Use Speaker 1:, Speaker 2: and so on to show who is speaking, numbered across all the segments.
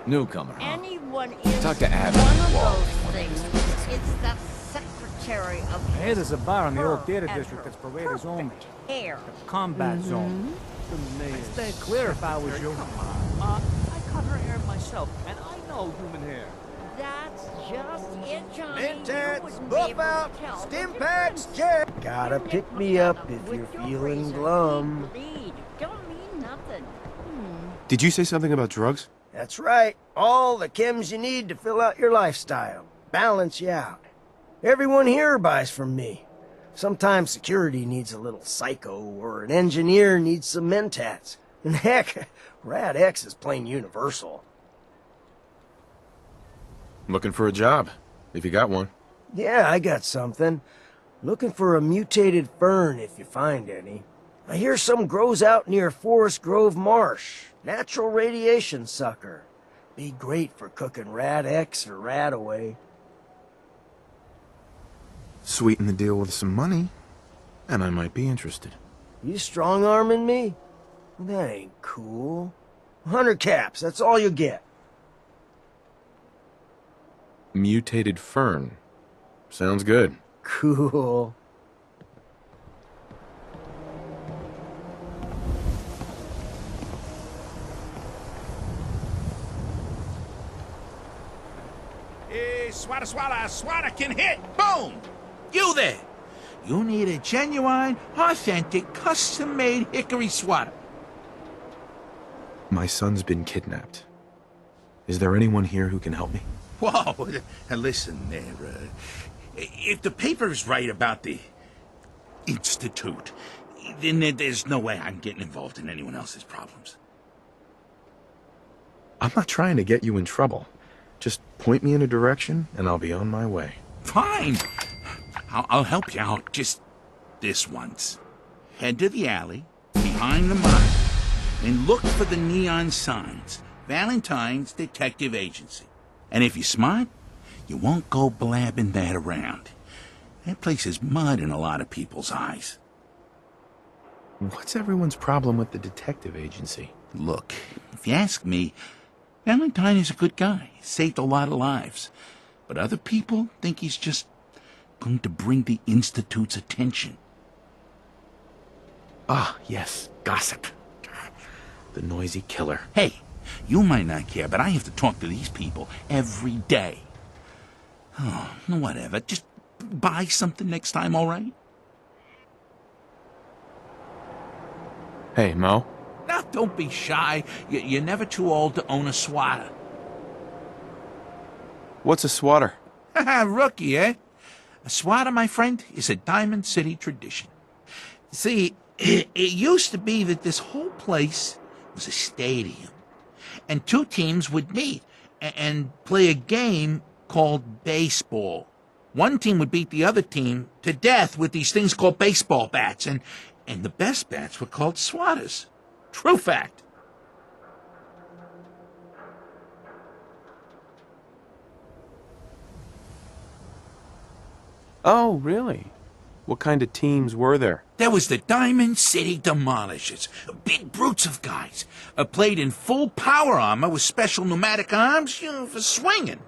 Speaker 1: Newcomer, huh?
Speaker 2: Anyone is
Speaker 1: Talk to Abby.
Speaker 2: one of
Speaker 1: Wall.
Speaker 2: those things. It's the secretary of
Speaker 3: Hey, there's a bar in the old theater
Speaker 2: her
Speaker 3: district
Speaker 2: and
Speaker 3: that's for raiders only.
Speaker 2: hair.
Speaker 3: The combat zone. I'd stay clear if I was you.
Speaker 4: I cut her hair myself, and I know human hair.
Speaker 2: That's just it, Johnny.
Speaker 5: Mentats,
Speaker 2: You wouldn't be
Speaker 5: buff
Speaker 2: able to
Speaker 5: out,
Speaker 2: tell the
Speaker 5: stim packs,
Speaker 2: difference.
Speaker 5: Jack. Gotta pick me up if
Speaker 2: With
Speaker 5: you're
Speaker 2: your
Speaker 5: feeling
Speaker 2: razor,
Speaker 5: glum.
Speaker 2: bleed. Don't mean nothing.
Speaker 6: Did you say something about drugs?
Speaker 5: That's right. All the chems you need to fill out your lifestyle. Balance you out. Everyone here buys from me. Sometimes security needs a little psycho, or an engineer needs some mentats. And heck, Rad X is plain universal.
Speaker 6: Looking for a job, if you got one.
Speaker 5: Yeah, I got something. Looking for a mutated fern if you find any. I hear some grows out near Forest Grove Marsh. Natural radiation sucker. Be great for cooking Rad X or Rad Away.
Speaker 6: Sweeten the deal with some money, and I might be interested.
Speaker 5: You strong-arming me? That ain't cool. 100 caps, that's all you get.
Speaker 6: Mutated fern. Sounds good.
Speaker 5: Cool.
Speaker 7: Hey, swatter can hit! Boom! You there! You need a genuine, authentic, custom-made hickory swatter.
Speaker 6: My son's been kidnapped. Is there anyone here who can help me?
Speaker 7: Whoa, listen there, if the paper's right about the Institute, then there's no way I'm getting involved in anyone else's problems.
Speaker 6: I'm not trying to get you in trouble. Just point me in a direction, and I'll be on my way.
Speaker 7: Fine. I'll help you out just this once. Head to the alley, behind the mine, and look for the neon signs. Valentine's Detective Agency. And if you're smart, you won't go blabbing that around. That place is mud in a lot of people's eyes.
Speaker 6: What's everyone's problem with the detective agency?
Speaker 7: Look, if you ask me, Valentine is a good guy. He saved a lot of lives. But other people think he's just going to bring the Institute's attention.
Speaker 6: Ah, yes, gossip. The noisy killer.
Speaker 7: Hey, you might not care, but I have to talk to these people every day. Oh, whatever. Just buy something next time, all right?
Speaker 6: Hey, Mo.
Speaker 7: Now, don't be shy. You're never too old to own a swatter.
Speaker 6: What's a swatter?
Speaker 7: Rookie, eh? A swatter, my friend, is a Diamond City tradition. See, it used to be that this whole place was a stadium, and two teams would meet and play a game called baseball. One team would beat the other team to death with these things called baseball bats, and the best bats were called swatters. True fact.
Speaker 6: Oh, really? What kind of teams were there?
Speaker 7: There was the Diamond City Demolishers, big brutes of guys, played in full power armor with special pneumatic arms, for swinging.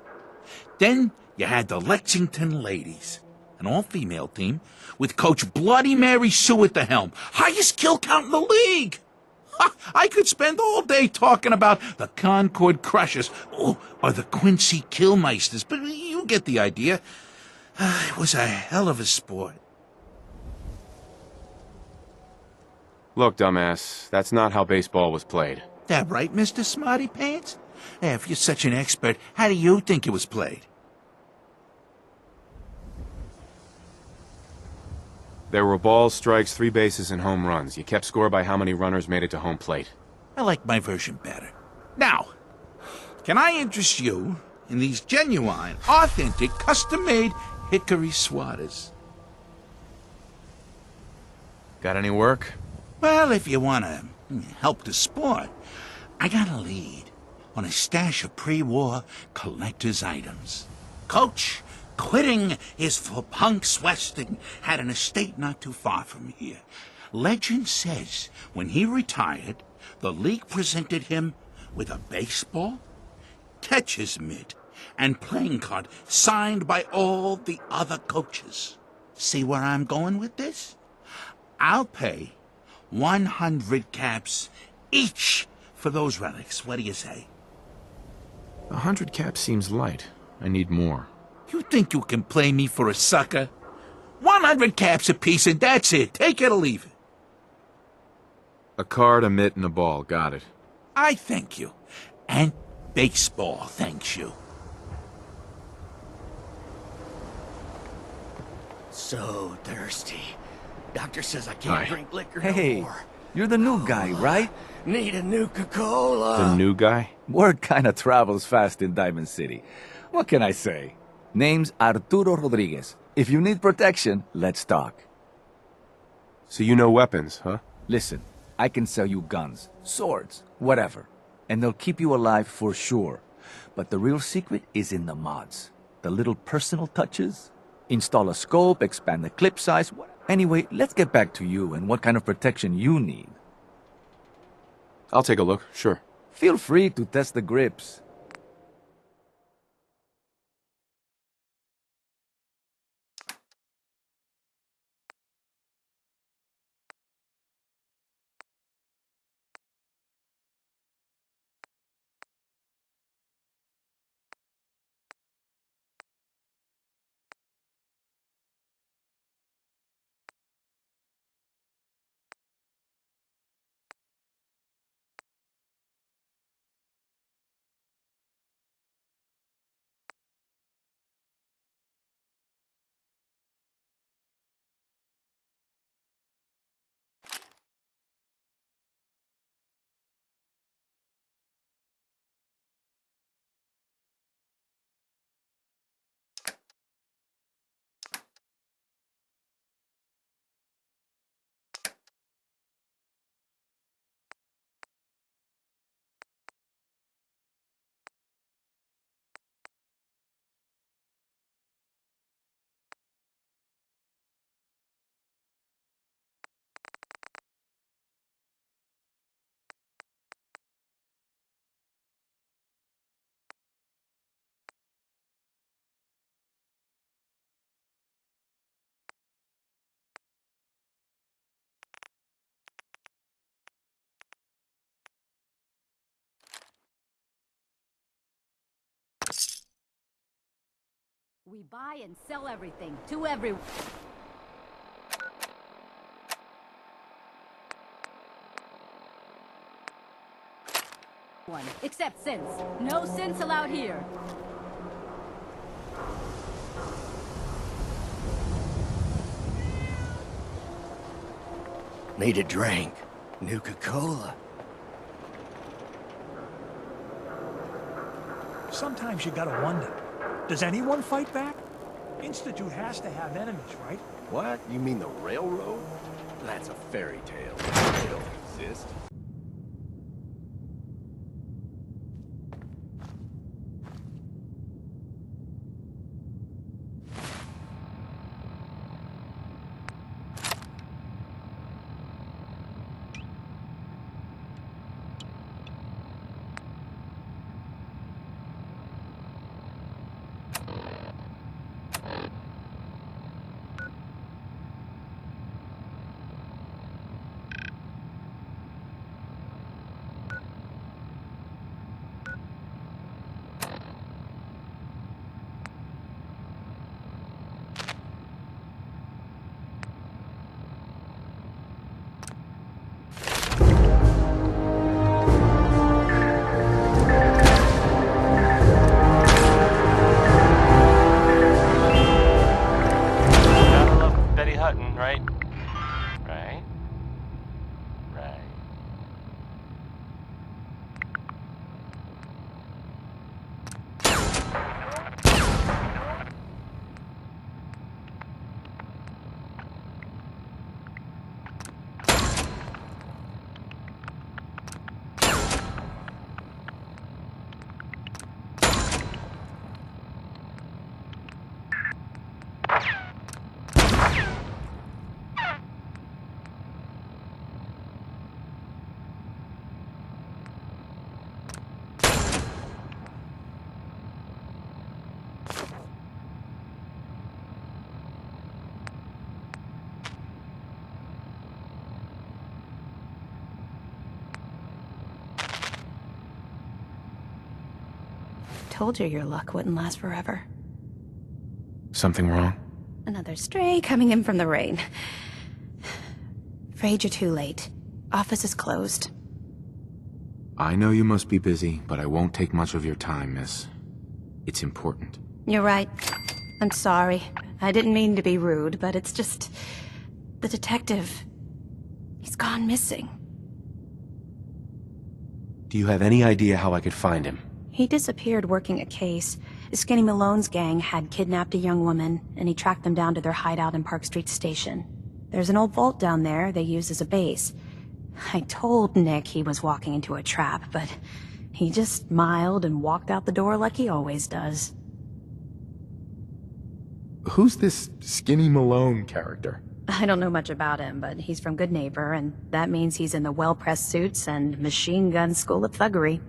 Speaker 7: Then you had the Lexington Ladies, an all-female team with Coach Bloody Mary Sue at the helm, highest kill count in the league. I could spend all day talking about the Concord Crushers or the Quincy Killmeisters, but you get the idea. It was a hell of a sport.
Speaker 6: Look, dumbass, that's not how baseball was played.
Speaker 7: That right, Mr. Smarty Pants? If you're such an expert, how do you think it was played?
Speaker 6: There were balls, strikes, 3 bases, and home runs. You kept score by how many runners made it to home plate.
Speaker 7: I like my version better. Now, can I interest you in these genuine, authentic, custom-made hickory swatters?
Speaker 6: Got any work?
Speaker 7: Well, if you want to help the sport, I got a lead on a stash of pre-war collector's items. Coach, quitting his for punks Westing, had an estate not too far from here. Legend says when he retired, the league presented him with a baseball, catcher's mitt, and playing card signed by all the other coaches. See where I'm going with this? I'll pay 100 caps each for those relics. What do you say?
Speaker 6: 100 caps seems light. I need more.
Speaker 7: You think you can play me for a sucker? 100 caps apiece and that's it. Take it or leave it.
Speaker 6: A card, a mitt, and a ball. Got it.
Speaker 7: I thank you. And baseball thanks you.
Speaker 5: So thirsty. Doctor says I can't
Speaker 6: Hi.
Speaker 5: drink liquor
Speaker 3: Hey,
Speaker 5: no more.
Speaker 3: you're the new guy, right?
Speaker 5: Need a Nuka-Cola.
Speaker 6: The new guy?
Speaker 3: Word kinda travels fast in Diamond City. What can I say? Name's Arturo Rodriguez. If you need protection, let's talk.
Speaker 6: So you know weapons, huh?
Speaker 3: Listen, I can sell you guns, swords, whatever. And they'll keep you alive for sure. But the real secret is in the mods. The little personal touches. Install a scope, expand the clip size. Anyway, let's get back to you and what kind of protection you need.
Speaker 6: I'll take a look, sure.
Speaker 3: Feel free to test the grips.
Speaker 1: We buy and sell everything to everyone. Except sense. No sense allowed here.
Speaker 5: Need a drink. Nuka-Cola.
Speaker 8: Sometimes you gotta wonder, does anyone fight back? Institute has to have enemies, right?
Speaker 9: What? You mean the railroad? That's a fairy tale. They don't exist.
Speaker 10: Right? Right? Right.
Speaker 11: told you your luck wouldn't last forever.
Speaker 6: Something wrong?
Speaker 11: Another stray coming in from the rain. Afraid you're too late. Office is closed.
Speaker 6: I know you must be busy, but I won't take much of your time, miss. It's important.
Speaker 11: You're right. I'm sorry. I didn't mean to be rude, but it's just... the detective... he's gone missing.
Speaker 6: Do you have any idea how I could find him?
Speaker 11: He disappeared working a case. Skinny Malone's gang had kidnapped a young woman, and he tracked them down to their hideout in Park Street Station. There's an old vault down there they use as a base. I told Nick he was walking into a trap, but he just smiled and walked out the door like he always does.
Speaker 9: Who's this Skinny Malone character?
Speaker 11: I don't know much about him, but he's from Good Neighbor, and that means he's in the well-pressed suits and machine gun school of thuggery.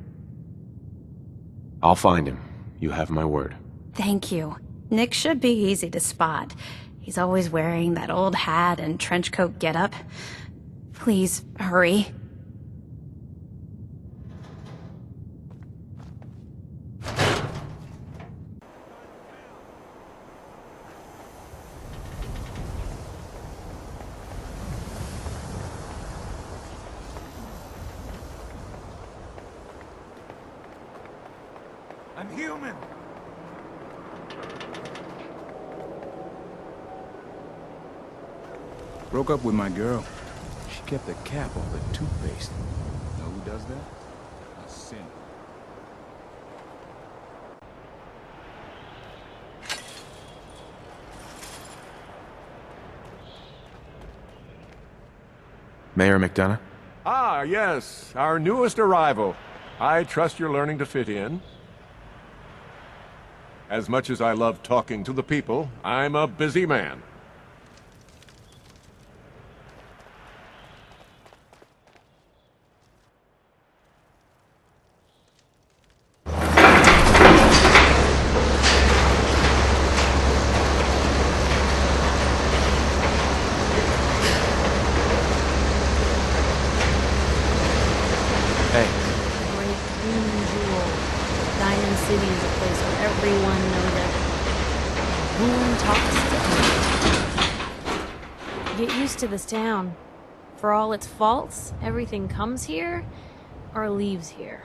Speaker 6: I'll find him. You have my word.
Speaker 11: Thank you. Nick should be easy to spot. He's always wearing that old hat and trench coat getup. Please, hurry.
Speaker 8: I'm human.
Speaker 12: Broke up with my girl. She kept the cap on the toothpaste. Know who does that? A sin.
Speaker 6: Mayor McDonough?
Speaker 9: Ah, yes, our newest arrival. I trust you're learning to fit in. As much as I love talking to the people, I'm a busy man.
Speaker 11: Diamond City is a place where everyone knows everyone. Get used to this town. For all its faults, everything comes here or leaves here.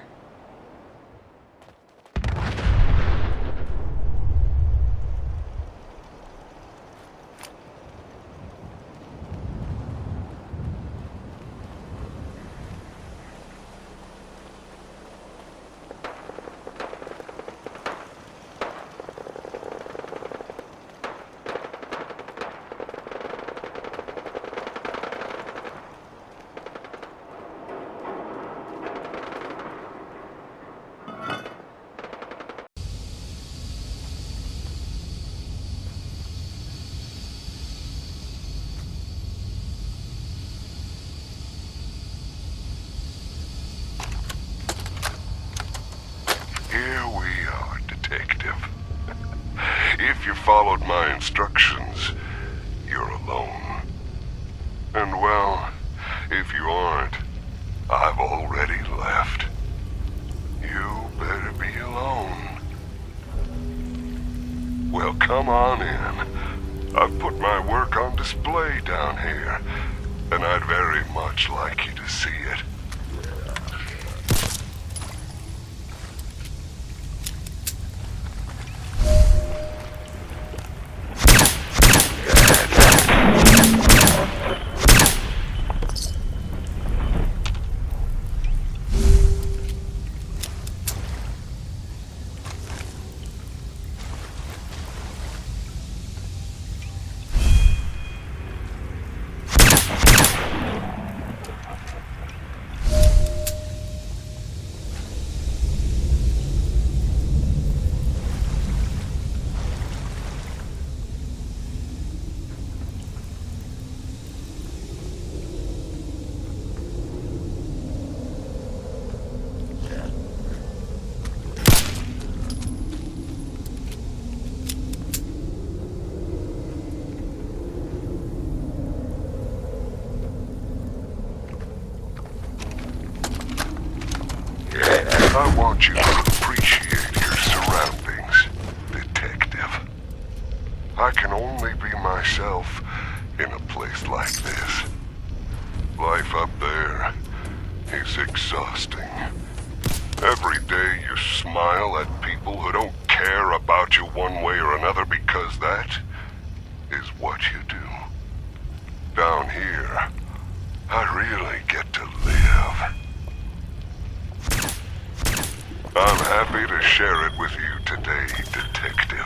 Speaker 13: Here we are, detective. If you followed my instructions, you're alone. And well, if you aren't, I've already left. You better be alone. Well, come on in. I've put my work on display down here, and I'd very much like you to see it. I can only be myself in a place like this. Life up there is exhausting. Every day you smile at people who don't care about you one way or another because that is what you do. Down here, I really get to live. I'm happy to share it with you today, Detective.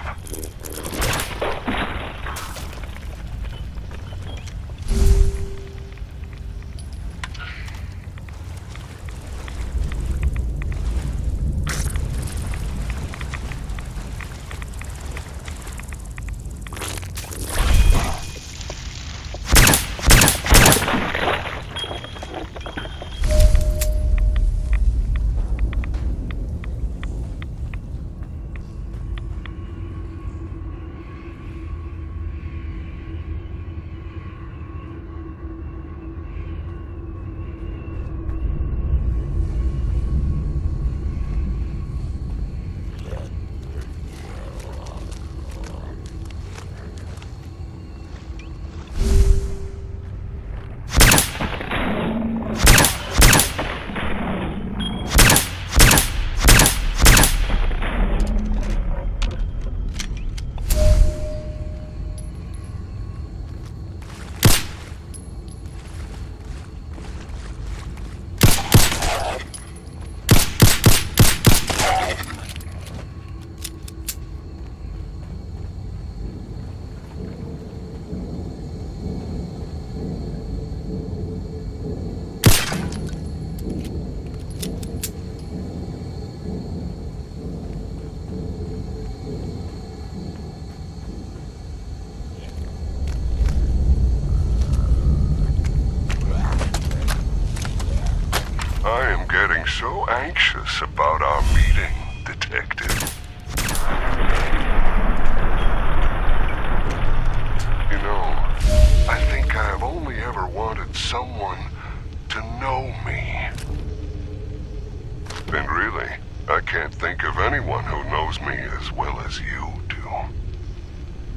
Speaker 13: I am getting so anxious about our meeting, Detective. You know, I think I have only ever wanted someone to know me. And really, I can't think of anyone who knows me as well as you do.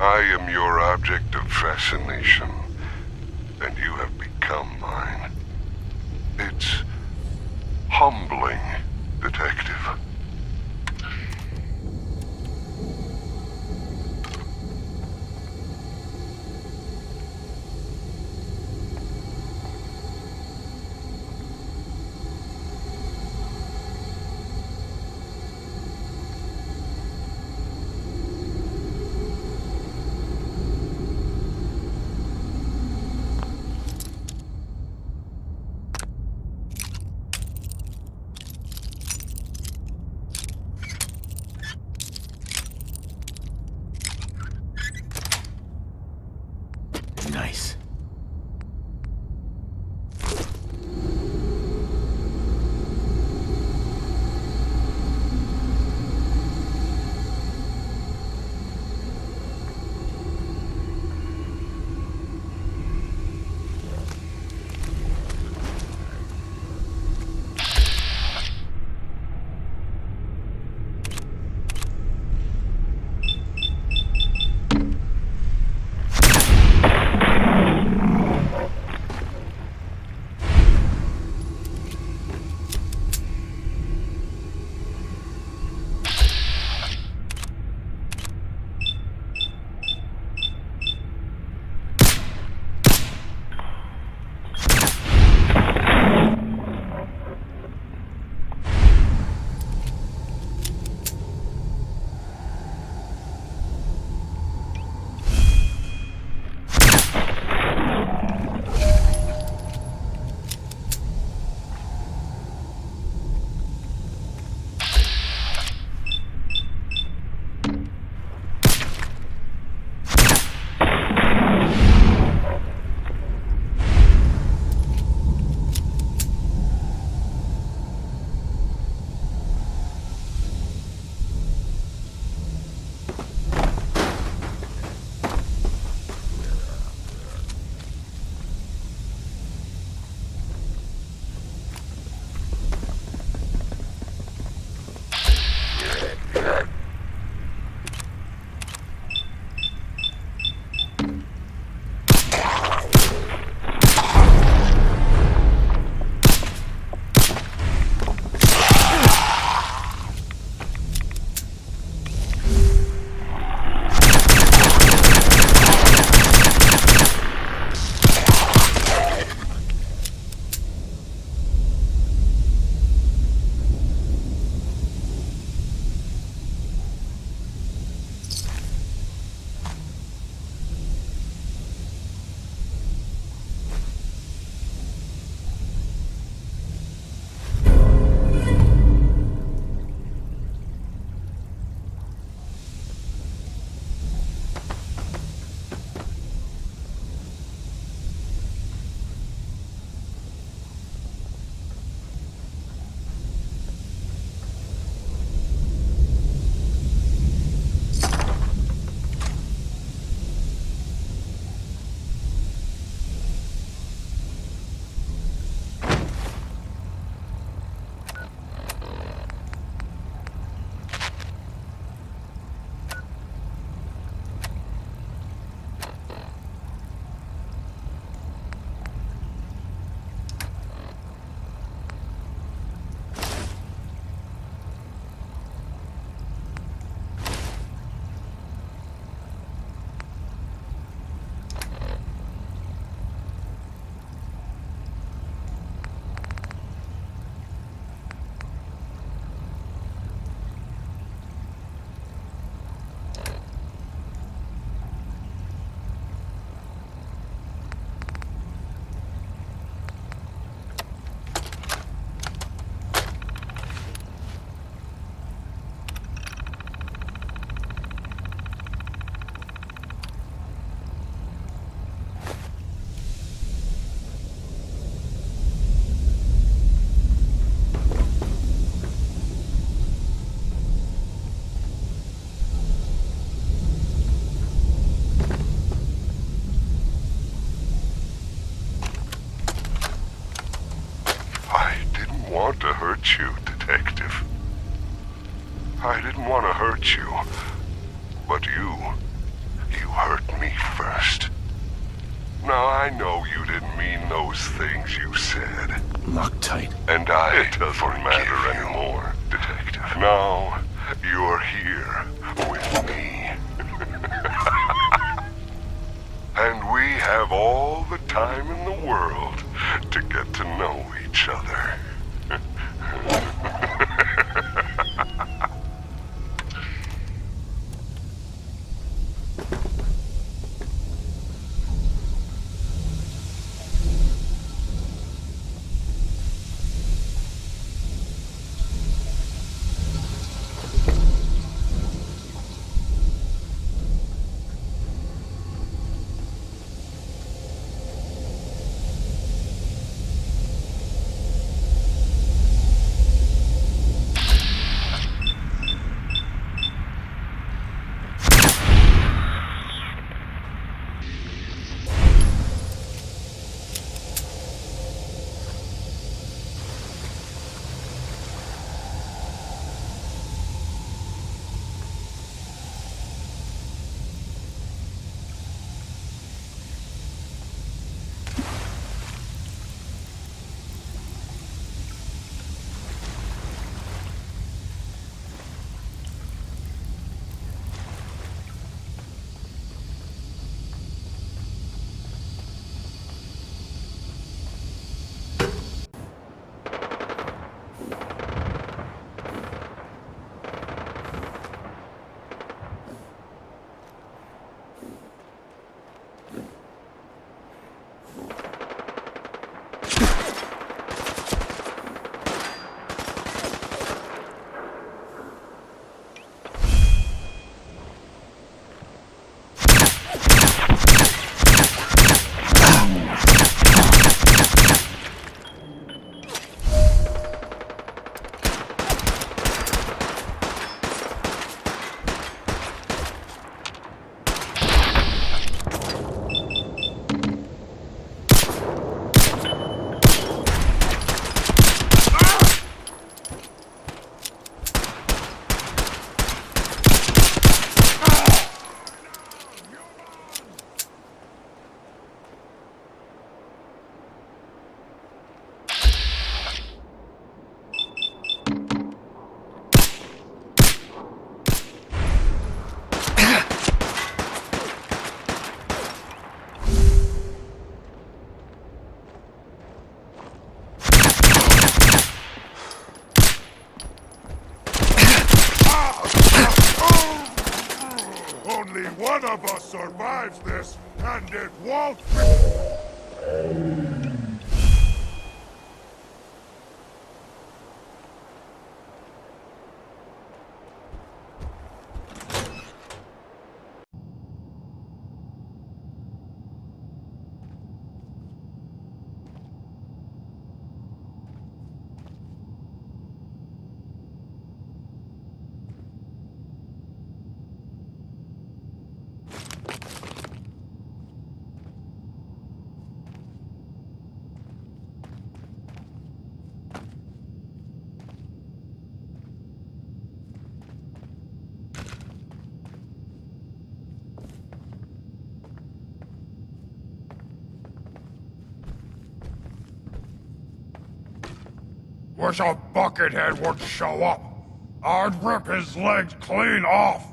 Speaker 13: I am your object of fascination, and you have become mine. It's humbling, Detective.
Speaker 3: Nice.
Speaker 13: hurt you, Detective. I didn't want to hurt you, but you hurt me first. Now I know you didn't mean those things you said.
Speaker 12: Loctite.
Speaker 13: And it doesn't matter anymore, Detective. Now you're here with me. And we have all the time in the world to get to know each other.
Speaker 14: Only one of us survives this, and it won't Wish a buckethead would show up. I'd rip his legs clean off.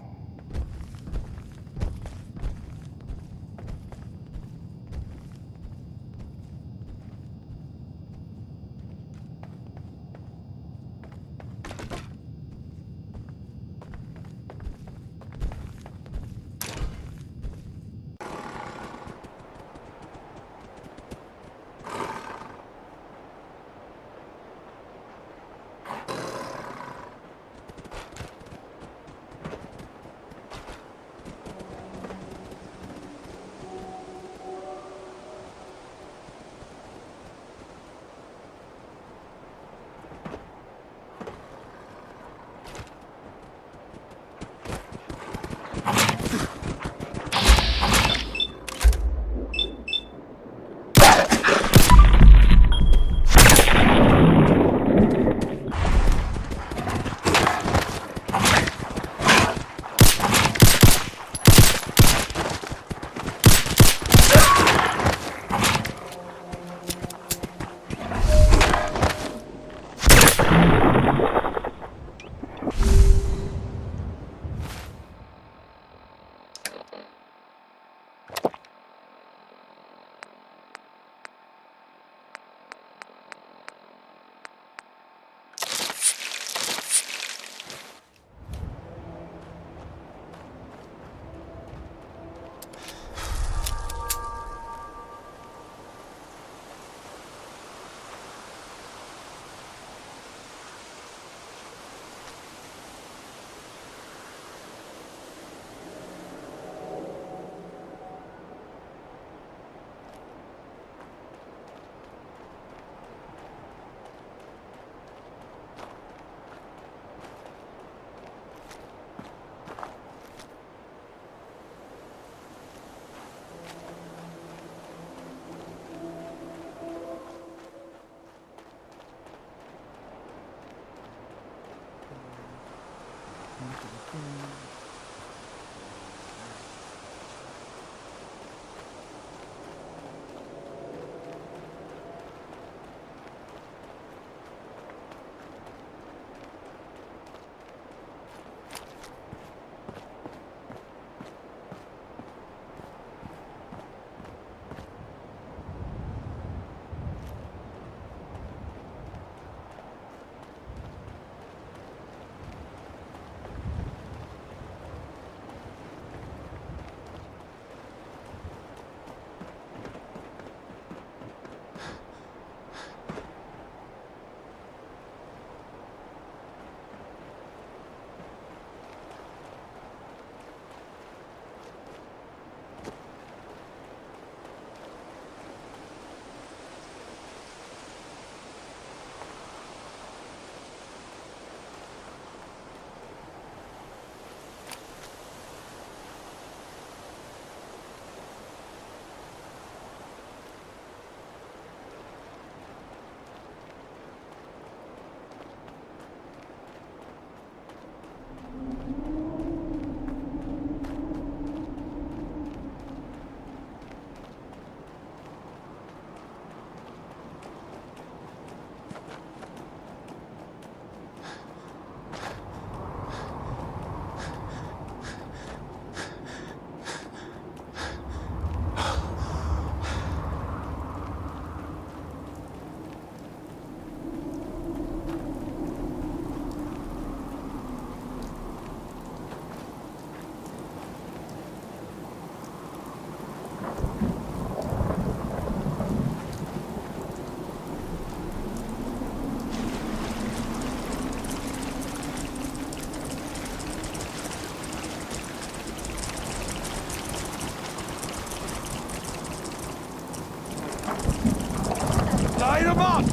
Speaker 8: Light him up!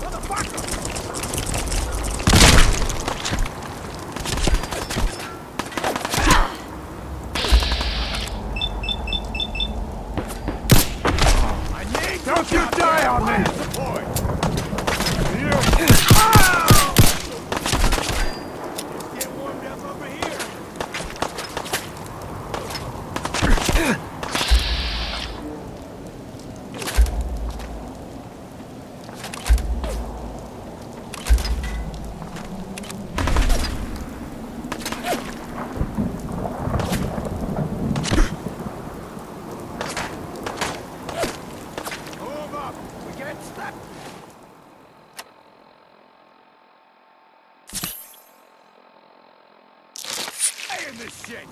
Speaker 8: Motherfucker! Don't you die on me! Get warmed up over here. Move up. We get stuck. Stay in this shit.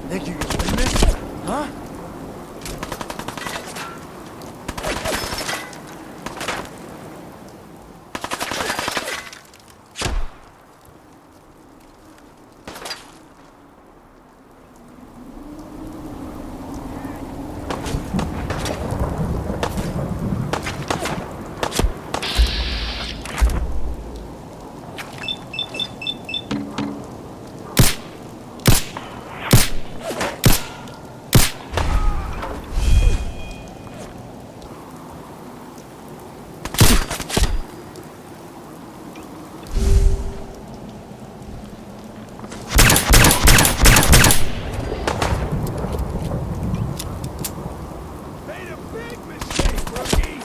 Speaker 12: Think you can win this? Huh?
Speaker 8: Made a big mistake, rookie.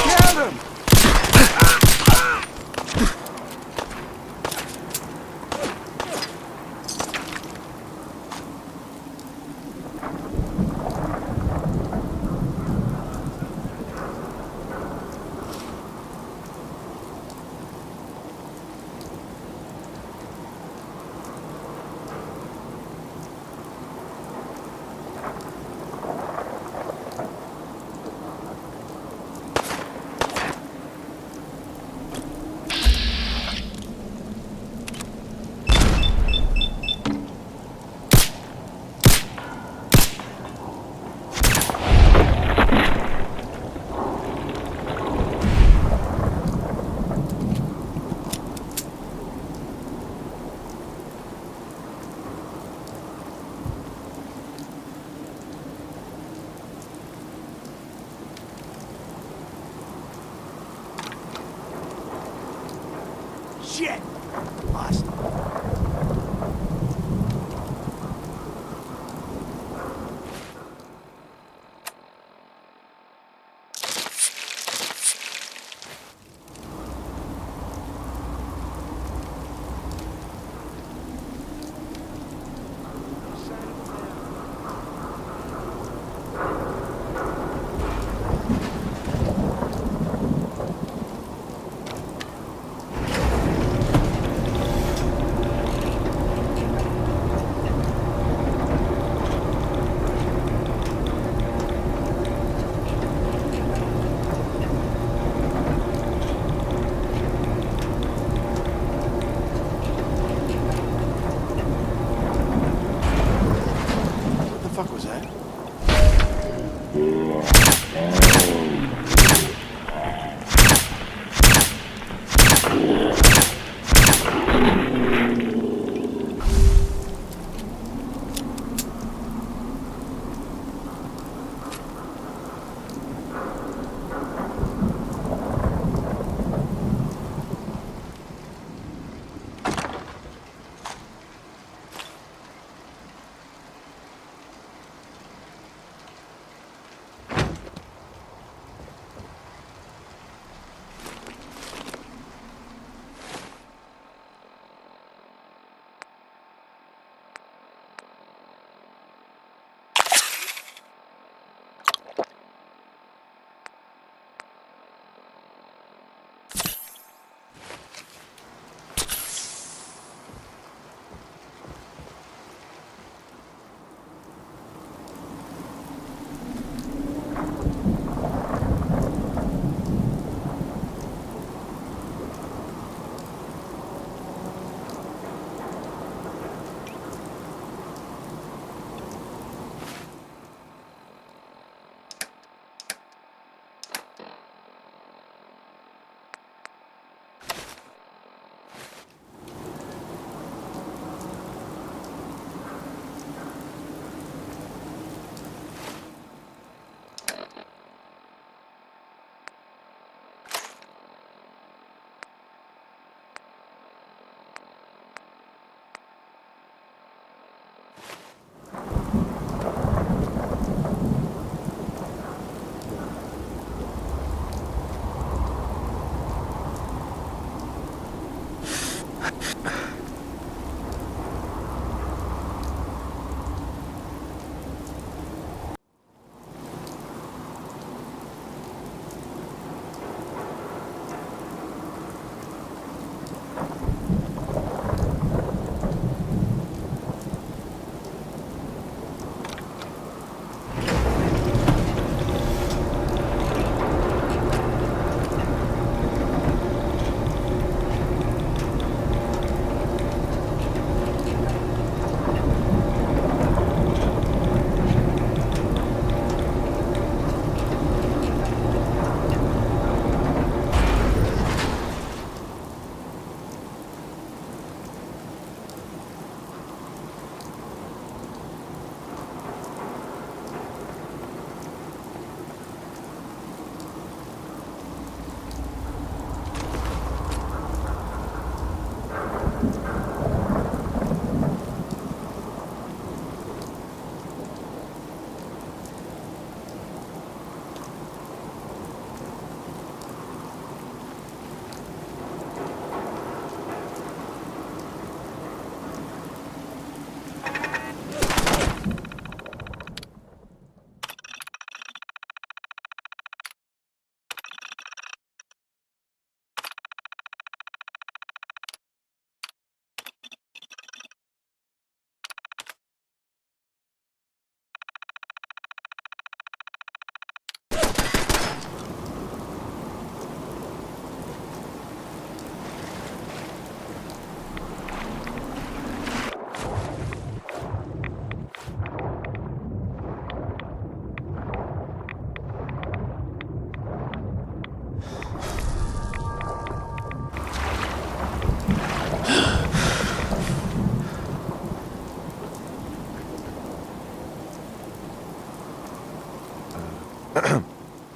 Speaker 12: Get him!
Speaker 8: Shit! Lost.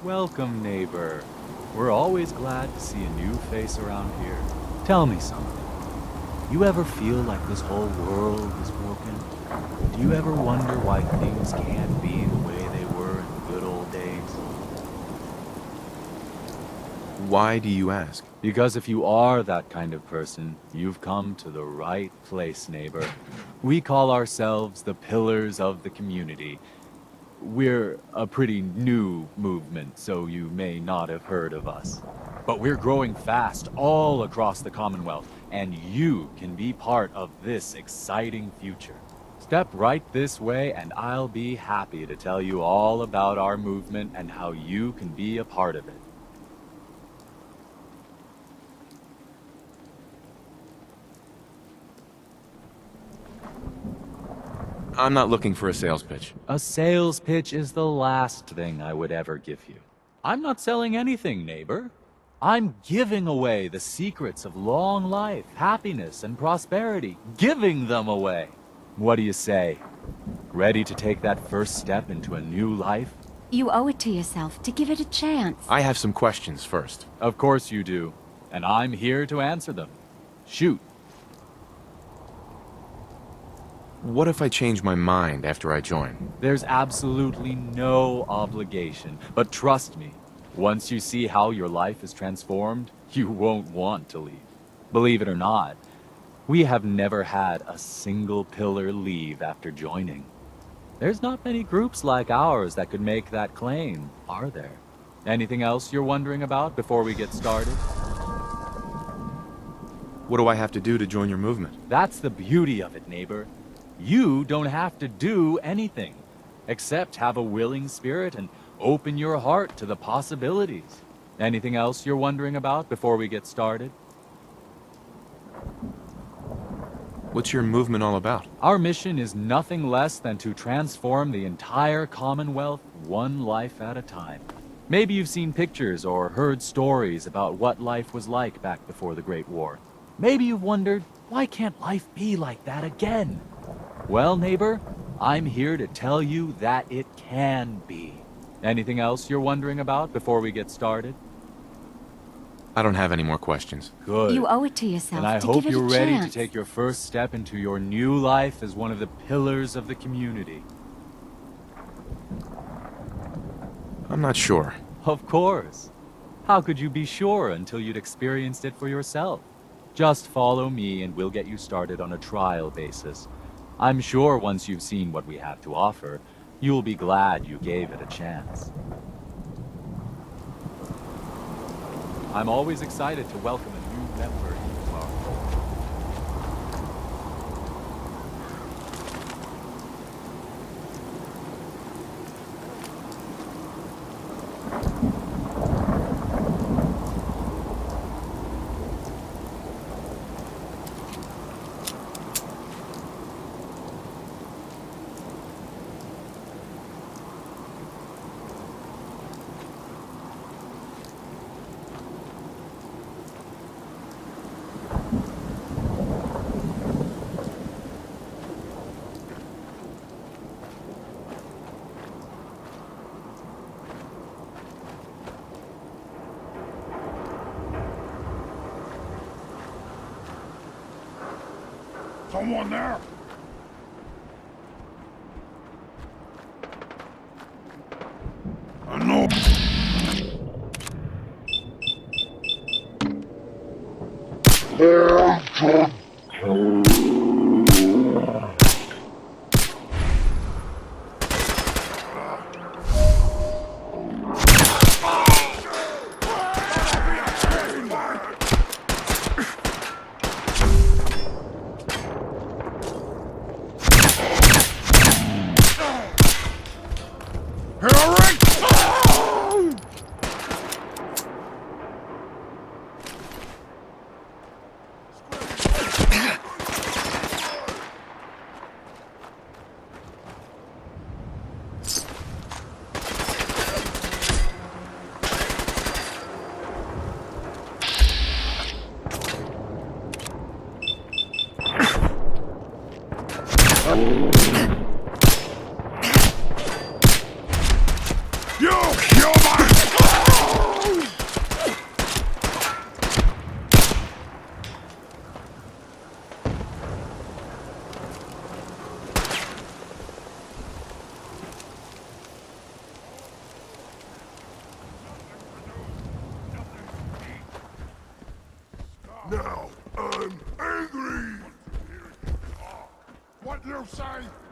Speaker 12: Welcome, neighbor. We're always glad to see a new face around here. Tell me something. You ever feel like this whole world is broken? Do you ever wonder why things can't be the way they were in the good old days?
Speaker 6: Why do you ask?
Speaker 12: Because if you are that kind of person, you've come to the right place, neighbor. We call ourselves the Pillars of the Community. We're a pretty new movement, so you may not have heard of us. But we're growing fast all across the Commonwealth, and you can be part of this exciting future. Step right this way, and I'll be happy to tell you all about our movement and how you can be a part of it.
Speaker 6: I'm not looking for a sales pitch.
Speaker 12: A sales pitch is the last thing I would ever give you. I'm not selling anything, neighbor. I'm giving away the secrets of long life, happiness, and prosperity. Giving them away. What do you say? Ready to take that first step into a new life?
Speaker 1: You owe it to yourself to give it a chance.
Speaker 6: I have some questions first.
Speaker 12: Of course you do. And I'm here to answer them. Shoot.
Speaker 6: What if I change my mind after I join?
Speaker 12: There's absolutely no obligation. But trust me, once you see how your life is transformed, you won't want to leave. Believe it or not, we have never had a single pillar leave after joining. There's not many groups like ours that could make that claim, are there? Anything else you're wondering about before we get started?
Speaker 6: What do I have to do to join your movement?
Speaker 12: That's the beauty of it, neighbor. You don't have to do anything, except have a willing spirit and open your heart to the possibilities. Anything else you're wondering about before we get started?
Speaker 6: What's your movement all about?
Speaker 12: Our mission is nothing less than to transform the entire Commonwealth one life at a time. Maybe you've seen pictures or heard stories about what life was like back before the Great War. Maybe you've wondered, why can't life be like that again? Well, neighbor, I'm here to tell you that it can be. Anything else you're wondering about before we get started?
Speaker 6: I don't have any more questions.
Speaker 12: Good.
Speaker 1: You owe it to yourself
Speaker 12: And I
Speaker 1: to
Speaker 12: hope
Speaker 1: give it
Speaker 12: you're
Speaker 1: a
Speaker 12: ready
Speaker 1: chance.
Speaker 12: to take your first step into your new life as one of the pillars of the community.
Speaker 6: I'm not sure.
Speaker 12: Of course. How could you be sure until you'd experienced it for yourself? Just follow me and we'll get you started on a trial basis. I'm sure once you've seen what we have to offer, you'll be glad you gave it a chance. I'm always excited to welcome a new member into our fold.
Speaker 14: Someone there? No. You! You!
Speaker 13: Now I'm angry!
Speaker 14: What you say?